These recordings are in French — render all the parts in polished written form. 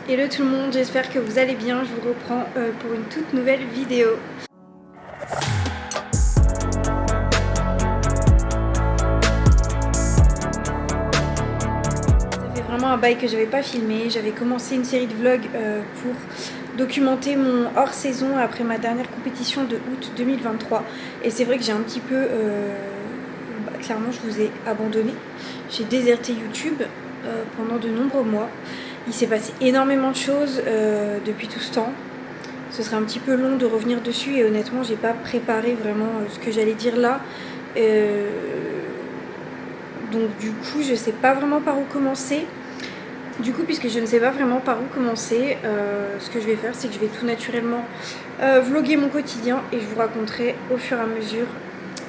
Hello tout le monde, j'espère que vous allez bien. Je vous reprends pour une toute nouvelle vidéo. Ça fait vraiment un bail que j'avais pas filmé. J'avais commencé une série de vlogs pour documenter mon hors-saison après ma dernière compétition de août 2023. Et c'est vrai que j'ai un petit peu... clairement, je vous ai abandonné. J'ai déserté YouTube pendant de nombreux mois. Il s'est passé énormément de choses depuis tout ce temps. Ce serait un petit peu long de revenir dessus et honnêtement j'ai pas préparé vraiment ce que j'allais dire là. Donc du coup je sais pas vraiment par où commencer. Du coup puisque je ne sais pas vraiment par où commencer, ce que je vais faire c'est que je vais tout naturellement vlogger mon quotidien et je vous raconterai au fur et à mesure.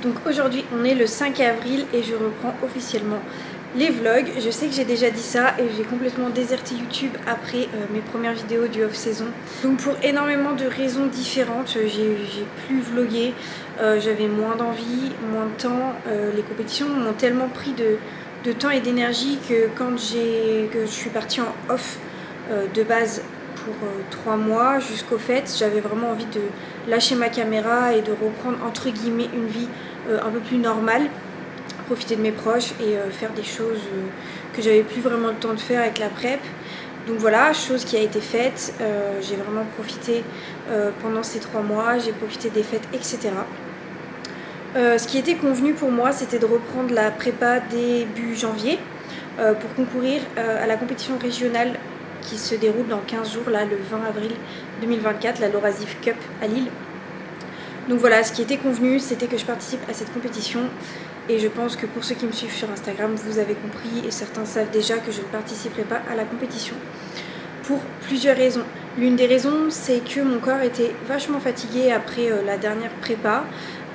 Donc aujourd'hui on est le 5 avril et je reprends officiellement les vlogs. Je sais que j'ai déjà dit ça et j'ai complètement déserté YouTube après mes premières vidéos du off-saison. Donc pour énormément de raisons différentes, j'ai plus vlogué, j'avais moins d'envie, moins de temps. Les compétitions m'ont tellement pris de temps et d'énergie que quand je suis partie en off de base pour 3 mois jusqu'au fait, j'avais vraiment envie de lâcher ma caméra et de reprendre entre guillemets une vie un peu plus normale, profiter de mes proches et faire des choses que j'avais plus vraiment le temps de faire avec la prep. Donc voilà, chose qui a été faite, j'ai vraiment profité pendant ces 3 mois, j'ai profité des fêtes, etc. Ce qui était convenu pour moi, c'était de reprendre la prépa début janvier pour concourir à la compétition régionale qui se déroule dans 15 jours, là, le 20 avril 2024, la Lorazif Cup à Lille. Donc voilà, ce qui était convenu, c'était que je participe à cette compétition. Et je pense que pour ceux qui me suivent sur Instagram, vous avez compris et certains savent déjà que je ne participerai pas à la compétition. Pour plusieurs raisons. L'une des raisons, c'est que mon corps était vachement fatigué après la dernière prépa.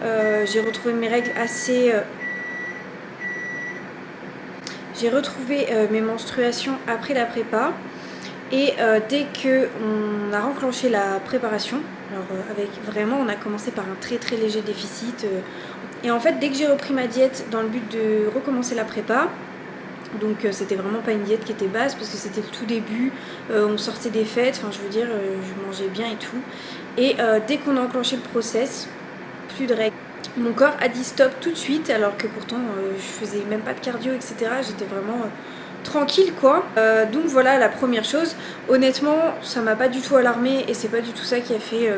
J'ai retrouvé mes règles assez... J'ai retrouvé mes menstruations après la prépa. Et dès qu'on a enclenché la préparation, alors avec vraiment, on a commencé par un très très léger déficit. Et en fait, dès que j'ai repris ma diète dans le but de recommencer la prépa, donc c'était vraiment pas une diète qui était basse parce que c'était le tout début, on sortait des fêtes, enfin je veux dire, je mangeais bien et tout. Et dès qu'on a enclenché le process, plus de règles. Mon corps a dit stop tout de suite alors que pourtant je faisais même pas de cardio, etc. J'étais vraiment... tranquille quoi. Donc voilà la première chose. Honnêtement ça m'a pas du tout alarmée et c'est pas du tout ça qui a fait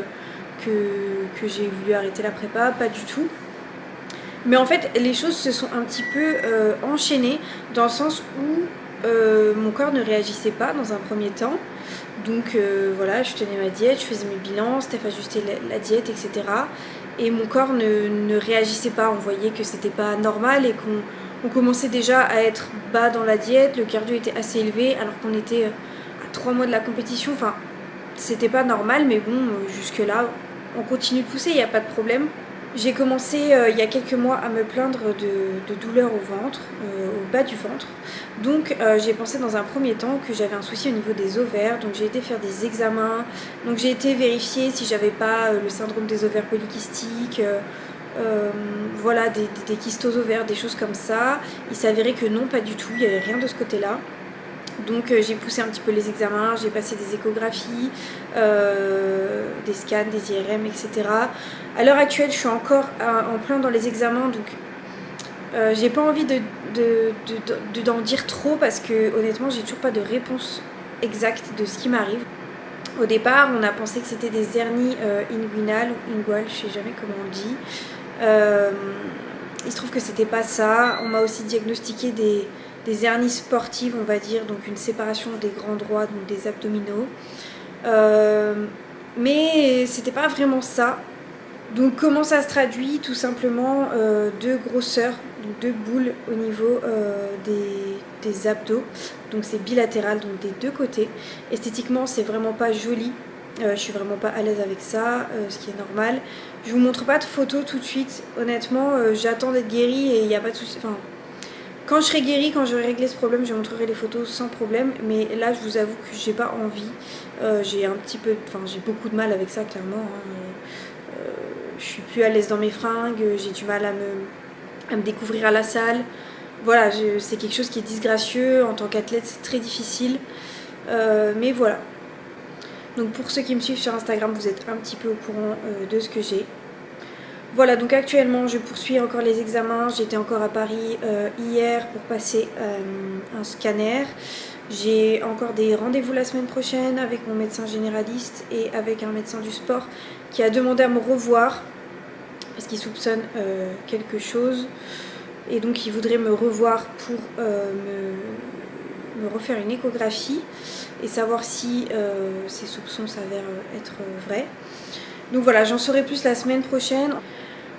que j'ai voulu arrêter la prépa, pas du tout. Mais en fait les choses se sont un petit peu enchaînées dans le sens où mon corps ne réagissait pas dans un premier temps. Donc voilà, je tenais ma diète, je faisais mes bilans, Steph ajustait la diète, etc. Et mon corps ne réagissait pas, on voyait que c'était pas normal et qu'on commençait déjà à être bas dans la diète, le cardio était assez élevé alors qu'on était à 3 mois de la compétition, enfin c'était pas normal mais bon jusque là on continue de pousser, il n'y a pas de problème. J'ai commencé il y a quelques mois à me plaindre de douleurs au ventre, au bas du ventre. Donc j'ai pensé dans un premier temps que j'avais un souci au niveau des ovaires. Donc j'ai été faire des examens. Donc j'ai été vérifier si j'avais pas le syndrome des ovaires polykystiques, voilà, des kystes aux ovaires, des choses comme ça. Il s'avérait que non, pas du tout, il n'y avait rien de ce côté-là. Donc j'ai poussé un petit peu les examens, j'ai passé des échographies, des scans, des IRM, etc. À l'heure actuelle, je suis encore en plein dans les examens, donc j'ai pas envie d'en dire trop parce que honnêtement, j'ai toujours pas de réponse exacte de ce qui m'arrive. Au départ, on a pensé que c'était des hernies inguinales ou inguales, je sais jamais comment on dit. Il se trouve que c'était pas ça. On m'a aussi diagnostiqué des hernies sportives, on va dire, donc une séparation des grands droits, donc des abdominaux. Mais c'était pas vraiment ça. Donc comment ça se traduit? Tout simplement deux grosseurs, donc deux boules au niveau des abdos. Donc c'est bilatéral, donc des deux côtés. Esthétiquement c'est vraiment pas joli. Je suis vraiment pas à l'aise avec ça, ce qui est normal. Je vous montre pas de photos tout de suite. Honnêtement, j'attends d'être guérie et il n'y a pas de souci. Enfin, quand je serai guérie, quand j'aurai réglé ce problème, je montrerai les photos sans problème. Mais là, je vous avoue que j'ai pas envie. J'ai un petit peu, enfin, j'ai beaucoup de mal avec ça, clairement. Hein. Je suis plus à l'aise dans mes fringues. J'ai du mal à me découvrir à la salle. Voilà, c'est quelque chose qui est disgracieux. En tant qu'athlète, c'est très difficile. Mais voilà. Donc pour ceux qui me suivent sur Instagram, vous êtes un petit peu au courant de ce que j'ai. Voilà, donc actuellement je poursuis encore les examens. J'étais encore à Paris hier pour passer un scanner. J'ai encore des rendez-vous la semaine prochaine avec mon médecin généraliste et avec un médecin du sport qui a demandé à me revoir parce qu'il soupçonne quelque chose. Et donc il voudrait me revoir pour me refaire une échographie et savoir si ces soupçons s'avèrent être vrais. Donc voilà, j'en saurai plus la semaine prochaine.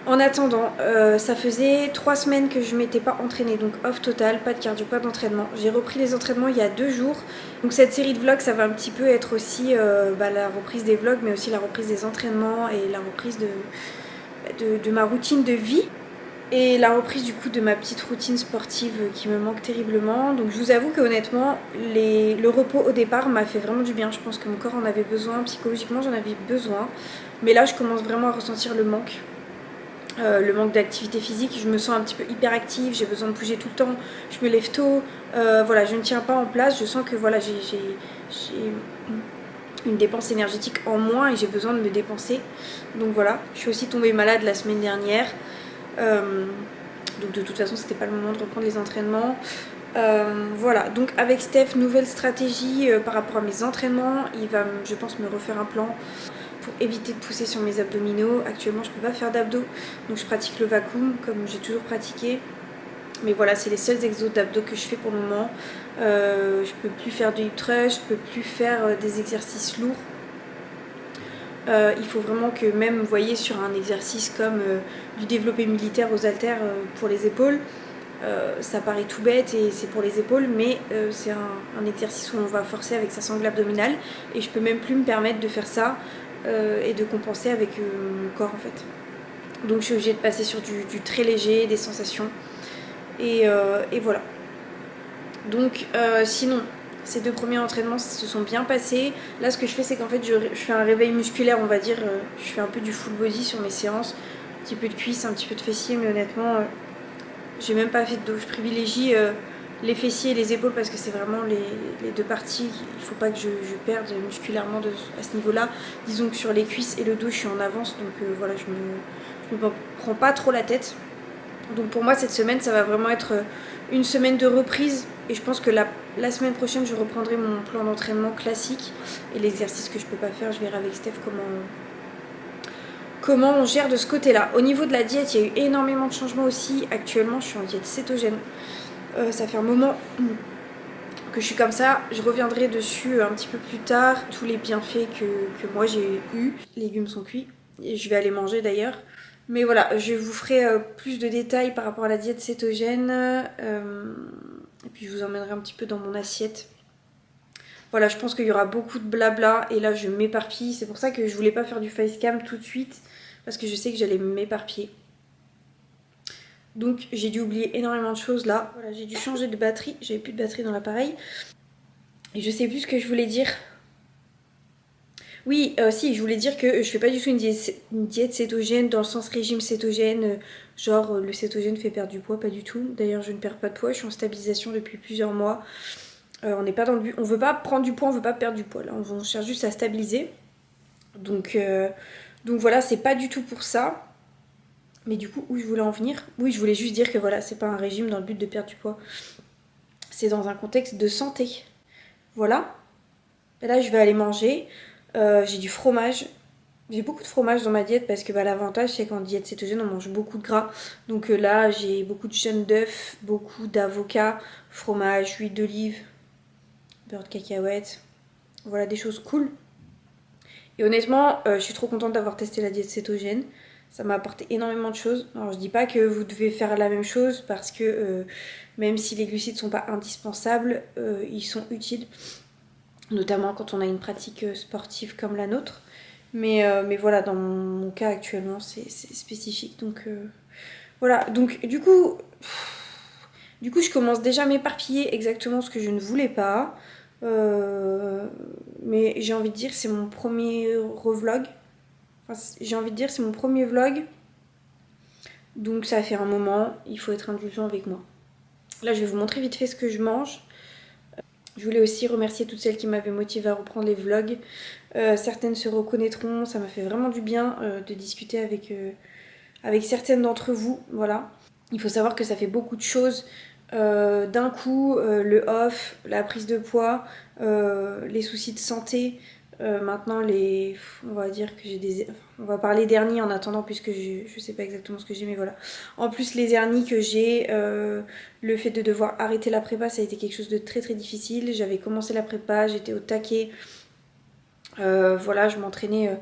En attendant, ça faisait 3 semaines que je m'étais pas entraînée, donc off total, pas de cardio, pas d'entraînement. J'ai repris les entraînements il y a 2 jours. Donc cette série de vlogs, ça va un petit peu être aussi la reprise des vlogs, mais aussi la reprise des entraînements et la reprise de ma routine de vie. Et la reprise du coup de ma petite routine sportive qui me manque terriblement. Donc je vous avoue que honnêtement, le repos au départ m'a fait vraiment du bien. Je pense que mon corps en avait besoin, psychologiquement j'en avais besoin. Mais là je commence vraiment à ressentir le manque. Le manque d'activité physique, je me sens un petit peu hyperactive, j'ai besoin de bouger tout le temps, je me lève tôt, voilà, je ne tiens pas en place, je sens que voilà, j'ai une dépense énergétique en moins et j'ai besoin de me dépenser. Donc voilà, je suis aussi tombée malade la semaine dernière. Donc de toute façon c'était pas le moment de reprendre les entraînements. Voilà, donc avec Steph, nouvelle stratégie par rapport à mes entraînements. Il va, je pense, me refaire un plan pour éviter de pousser sur mes abdominaux. Actuellement je peux pas faire d'abdos, donc je pratique le vacuum comme j'ai toujours pratiqué. Mais voilà, c'est les seuls exos d'abdos que je fais pour le moment. Je peux plus faire de hip thrust, je peux plus faire des exercices lourds. Il faut vraiment que même, vous voyez, sur un exercice comme du développé militaire aux haltères pour les épaules, ça paraît tout bête et c'est pour les épaules, mais c'est un exercice où on va forcer avec sa sangle abdominale et je peux même plus me permettre de faire ça et de compenser avec mon corps en fait. Donc je suis obligée de passer sur du très léger, des sensations et voilà. Donc sinon, ces 2 premiers entraînements se sont bien passés. Là ce que je fais c'est qu'en fait je fais un réveil musculaire, on va dire, je fais un peu du full body sur mes séances, un petit peu de cuisses, un petit peu de fessiers, mais honnêtement j'ai même pas fait de dos. Je privilégie les fessiers et les épaules parce que c'est vraiment les 2 parties. Il faut pas que je perde musculairement à ce niveau-là. Disons que sur les cuisses et le dos, je suis en avance. Donc voilà, je me prends pas trop la tête. Donc pour moi, cette semaine, ça va vraiment être une semaine de reprise. Et je pense que la semaine prochaine, je reprendrai mon plan d'entraînement classique. Et l'exercice que je peux pas faire, je verrai avec Steph comment on gère de ce côté-là. Au niveau de la diète, il y a eu énormément de changements aussi. Actuellement, je suis en diète cétogène. Ça fait un moment que je suis comme ça. Je reviendrai dessus un petit peu plus tard. Tous les bienfaits que moi j'ai eu. Les légumes sont cuits. Et je vais aller manger d'ailleurs. Mais voilà, je vous ferai plus de détails par rapport à la diète cétogène. Et puis je vous emmènerai un petit peu dans mon assiette. Voilà, je pense qu'il y aura beaucoup de blabla. Et là, je m'éparpille. C'est pour ça que je voulais pas faire du facecam tout de suite. Parce que je sais que j'allais m'éparpiller. Donc j'ai dû oublier énormément de choses là. Voilà, j'ai dû changer de batterie. J'avais plus de batterie dans l'appareil. Et je sais plus ce que je voulais dire. Oui, si, je voulais dire que je fais pas du tout une diète cétogène dans le sens régime cétogène. Genre le cétogène fait perdre du poids, pas du tout. D'ailleurs je ne perds pas de poids, je suis en stabilisation depuis plusieurs mois. On n'est pas dans le but, on veut pas prendre du poids, on veut pas perdre du poids. Là on cherche juste à stabiliser. Donc voilà, c'est pas du tout pour ça. Mais du coup, où je voulais en venir? Oui, je voulais juste dire que voilà, c'est pas un régime dans le but de perdre du poids. C'est dans un contexte de santé. Voilà. Et là, je vais aller manger. J'ai du fromage. J'ai beaucoup de fromage dans ma diète parce que l'avantage, c'est qu'en diète cétogène, on mange beaucoup de gras. Donc là, j'ai beaucoup de jaune d'œuf, beaucoup d'avocat, fromage, huile d'olive, beurre de cacahuète. Voilà, des choses cool. Et honnêtement, je suis trop contente d'avoir testé la diète cétogène. Ça m'a apporté énormément de choses. Alors je dis pas que vous devez faire la même chose parce que même si les glucides sont pas indispensables, ils sont utiles. Notamment quand on a une pratique sportive comme la nôtre. Mais voilà, dans mon cas actuellement, c'est spécifique. Donc voilà, donc du coup, je commence déjà à m'éparpiller exactement ce que je ne voulais pas. Mais j'ai envie de dire c'est mon premier revlog. Enfin, j'ai envie de dire c'est mon premier vlog. Donc ça fait un moment, il faut être indulgent avec moi. Là je vais vous montrer vite fait ce que je mange. Je voulais aussi remercier toutes celles qui m'avaient motivée à reprendre les vlogs. Certaines se reconnaîtront, ça m'a fait vraiment du bien de discuter avec certaines d'entre vous, voilà. Il faut savoir que ça fait beaucoup de choses d'un coup, le off, la prise de poids, les soucis de santé, maintenant on va dire que j'ai des... On va parler d'hernie en attendant puisque je sais pas exactement ce que j'ai mais voilà. En plus les hernies que j'ai, le fait de devoir arrêter la prépa ça a été quelque chose de très très difficile. J'avais commencé la prépa, j'étais au taquet, voilà je m'entraînais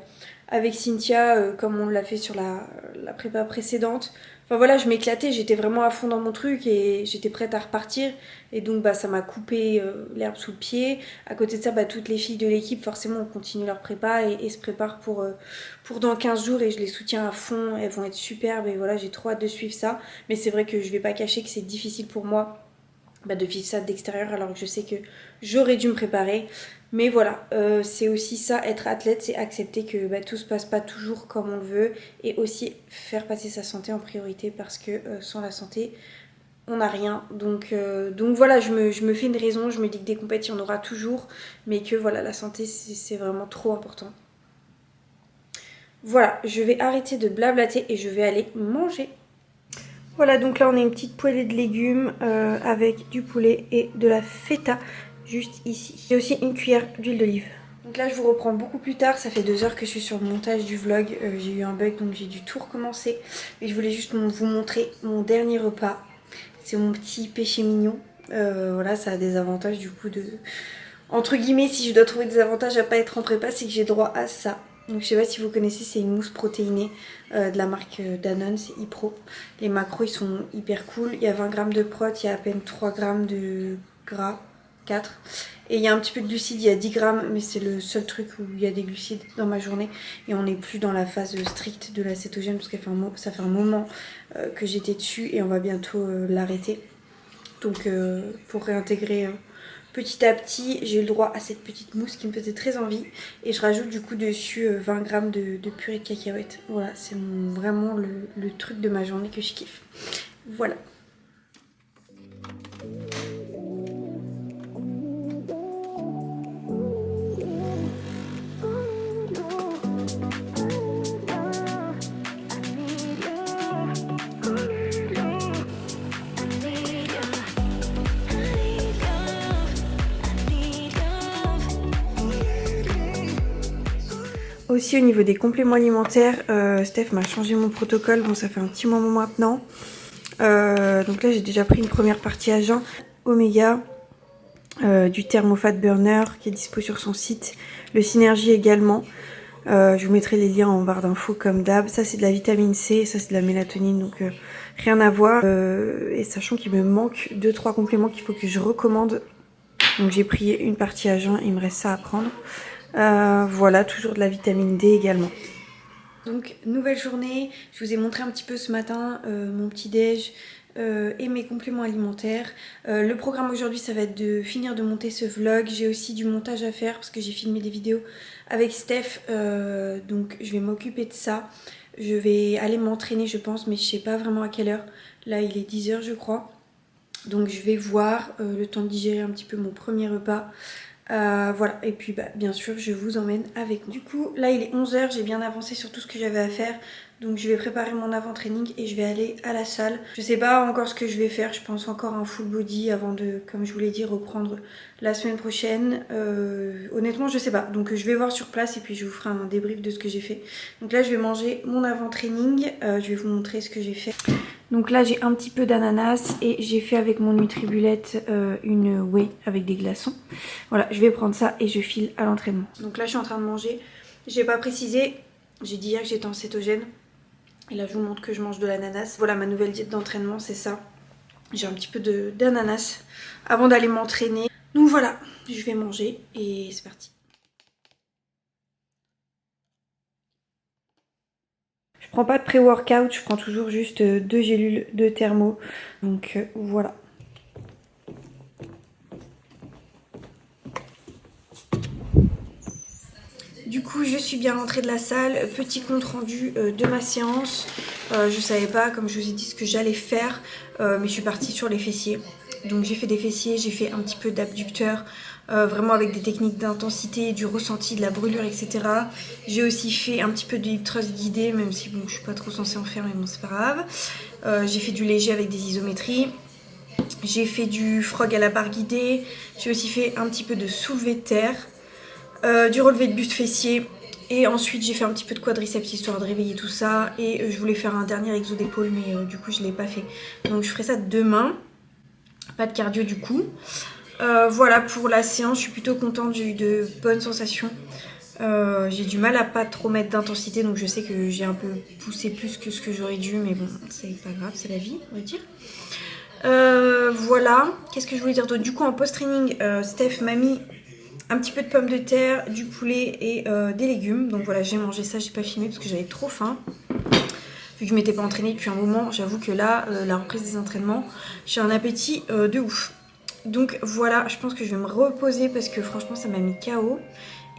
avec Cynthia comme on l'a fait sur la prépa précédente. Enfin voilà, je m'éclatais, j'étais vraiment à fond dans mon truc et j'étais prête à repartir. Et donc bah, ça m'a coupé l'herbe sous le pied. À côté de ça, bah, toutes les filles de l'équipe, forcément, on continue leur prépa et se préparent pour dans 15 jours et je les soutiens à fond. Elles vont être superbes et voilà, j'ai trop hâte de suivre ça. Mais c'est vrai que je vais pas cacher que c'est difficile pour moi bah, de vivre ça d'extérieur alors que je sais que j'aurais dû me préparer. Mais voilà, c'est aussi ça, être athlète, c'est accepter que bah, tout se passe pas toujours comme on le veut et aussi faire passer sa santé en priorité parce que sans la santé, on n'a rien. Donc voilà, je me fais une raison, je me dis que des compétitions, on en aura toujours, mais que voilà, la santé, c'est vraiment trop important. Voilà, je vais arrêter de blablater et je vais aller manger. Voilà, donc là on a une petite poêlée de légumes avec du poulet et de la feta juste ici. Et aussi une cuillère d'huile d'olive. Donc là je vous reprends beaucoup plus tard, ça fait 2 heures que je suis sur le montage du vlog. J'ai eu un bug donc j'ai dû tout recommencer. Mais je voulais juste vous montrer mon dernier repas. C'est mon petit péché mignon. Voilà, ça a des avantages du coup de... Entre guillemets, si je dois trouver des avantages à pas être en prépa, c'est que j'ai droit à ça. Donc je sais pas si vous connaissez, c'est une mousse protéinée de la marque Danone, c'est Hypro. Les macros ils sont hyper cool. Il y a 20 grammes de prot, il y a à peine 3 grammes de gras, 4. Et il y a un petit peu de glucides, il y a 10 grammes, mais c'est le seul truc où il y a des glucides dans ma journée. Et on n'est plus dans la phase stricte de la cétogène parce que ça fait un moment que j'étais dessus et on va bientôt l'arrêter. Donc pour réintégrer... petit à petit, j'ai eu le droit à cette petite mousse qui me faisait très envie. Et je rajoute du coup dessus 20 grammes de purée de cacahuètes. Voilà, c'est vraiment le truc de ma journée que je kiffe. Voilà. Aussi au niveau des compléments alimentaires, Steph m'a changé mon protocole, bon ça fait un petit moment maintenant. Donc là j'ai déjà pris une première partie à jeun, Oméga, du Thermofat Burner qui est dispo sur son site, le Synergie également. Je vous mettrai les liens en barre d'infos comme d'hab. Ça c'est de la vitamine C, ça c'est de la mélatonine donc rien à voir. Et sachant qu'il me manque 2-3 compléments qu'il faut que je recommande. Donc j'ai pris une partie à jeun, il me reste ça à prendre. Voilà, toujours de la vitamine D également. Donc nouvelle journée, je vous ai montré un petit peu ce matin mon petit déj et mes compléments alimentaires. Le programme aujourd'hui ça va être de finir de monter ce vlog. J'ai aussi du montage à faire parce que j'ai filmé des vidéos avec Steph, donc je vais m'occuper de ça. Je vais aller m'entraîner je pense mais je sais pas vraiment à quelle heure. Là il est 10 h je crois. Donc je vais voir le temps de digérer un petit peu mon premier repas. Voilà, et puis bah, bien sûr je vous emmène avec moi. Du coup là il est 11 h, j'ai bien avancé sur tout ce que j'avais à faire. Donc je vais préparer mon avant-training et je vais aller à la salle. Je sais pas encore ce que je vais faire, je pense encore un full body avant de, comme je vous l'ai dit, reprendre la semaine prochaine. Honnêtement je sais pas, donc je vais voir sur place et puis je vous ferai un débrief de ce que j'ai fait. Donc là je vais manger mon avant-training, je vais vous montrer ce que j'ai fait. Donc là j'ai un petit peu d'ananas et j'ai fait avec mon Nutribullet une whey avec des glaçons. Voilà, je vais prendre ça et je file à l'entraînement. Donc là je suis en train de manger, j'ai pas précisé, j'ai dit hier que j'étais en cétogène. Et là je vous montre que je mange de l'ananas. Voilà ma nouvelle diète d'entraînement c'est ça. J'ai un petit peu d'ananas avant d'aller m'entraîner. Donc voilà, je vais manger et c'est parti. Je prends pas de pré-workout, je prends toujours juste 2 gélules de thermo. Donc voilà. Du coup je suis bien rentrée de la salle, petit compte rendu de ma séance. Je savais pas, comme je vous ai dit, ce que j'allais faire, mais je suis partie sur les fessiers. Donc j'ai fait des fessiers, j'ai fait un petit peu d'abducteurs, vraiment avec des techniques d'intensité, du ressenti, de la brûlure, etc. J'ai aussi fait un petit peu de hip thrust guidé, même si bon, je suis pas trop censée en faire, mais bon, c'est pas grave. J'ai fait du léger avec des isométries. J'ai fait du frog à la barre guidée. J'ai aussi fait un petit peu de soulevé de terre, du relevé de buste fessier. Et ensuite j'ai fait un petit peu de quadriceps histoire de réveiller tout ça. Et je voulais faire un dernier exo d'épaule, mais du coup je l'ai pas fait. Donc je ferai ça demain. Pas de cardio du coup. Voilà pour la séance, je suis plutôt contente, j'ai eu de bonnes sensations. J'ai du mal à pas trop mettre d'intensité, donc je sais que j'ai un peu poussé plus que ce que j'aurais dû, mais bon, c'est pas grave, c'est la vie, on va dire. Voilà, qu'est-ce que je voulais dire d'autre? Du coup, en post-training, Steph m'a mis un petit peu de pommes de terre, du poulet et des légumes. Donc voilà, j'ai mangé ça, j'ai pas filmé parce que j'avais trop faim. Vu que je m'étais pas entraînée depuis un moment, j'avoue que là, la reprise des entraînements, j'ai un appétit de ouf. Donc voilà, je pense que je vais me reposer parce que franchement ça m'a mis KO.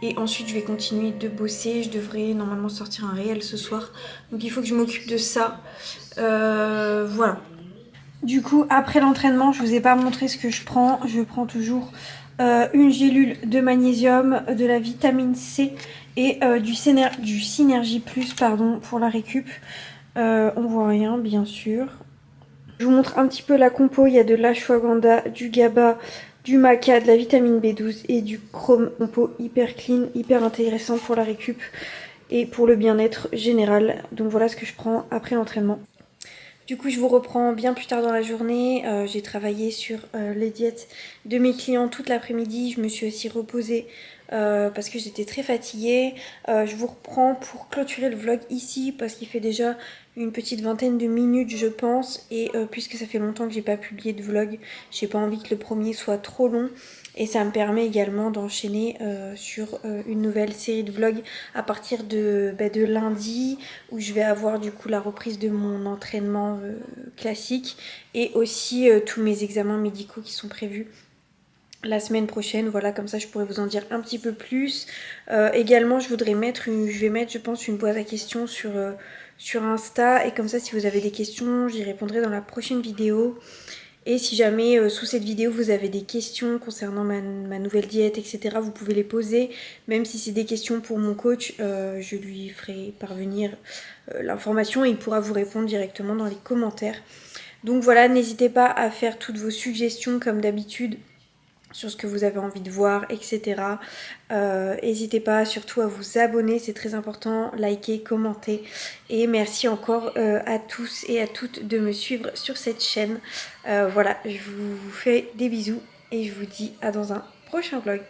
Et ensuite je vais continuer de bosser, je devrais normalement sortir un réel ce soir. Donc il faut que je m'occupe de ça. Voilà. Du coup après l'entraînement, je vous ai pas montré ce que je prends. Je prends toujours une gélule de magnésium, de la vitamine C et du Synergie Plus pardon, pour la récup. On voit rien bien sûr. Je vous montre un petit peu la compo, il y a de l'ashwagandha, du GABA, du maca, de la vitamine B12 et du chrome. Compo hyper clean, hyper intéressant pour la récup et pour le bien-être général. Donc voilà ce que je prends après l'entraînement. Du coup je vous reprends bien plus tard dans la journée, j'ai travaillé sur les diètes de mes clients toute l'après-midi, je me suis aussi reposée parce que j'étais très fatiguée. Je vous reprends pour clôturer le vlog ici parce qu'il fait déjà une petite vingtaine de minutes je pense et puisque ça fait longtemps que j'ai pas publié de vlog, j'ai pas envie que le premier soit trop long et ça me permet également d'enchaîner sur une nouvelle série de vlogs à partir de lundi où je vais avoir du coup la reprise de mon entraînement classique et aussi tous mes examens médicaux qui sont prévus la semaine prochaine. Voilà, comme ça je pourrais vous en dire un petit peu plus. Également je vais mettre je pense une boîte à questions sur Insta et comme ça si vous avez des questions j'y répondrai dans la prochaine vidéo. Et si jamais sous cette vidéo vous avez des questions concernant ma nouvelle diète, etc., vous pouvez les poser. Même si c'est des questions pour mon coach, je lui ferai parvenir l'information et il pourra vous répondre directement dans les commentaires. Donc voilà, n'hésitez pas à faire toutes vos suggestions comme d'habitude sur ce que vous avez envie de voir, etc. N'hésitez pas surtout à vous abonner, c'est très important, liker, commenter. Et merci encore à tous et à toutes de me suivre sur cette chaîne. Voilà, je vous fais des bisous et je vous dis à dans un prochain vlog.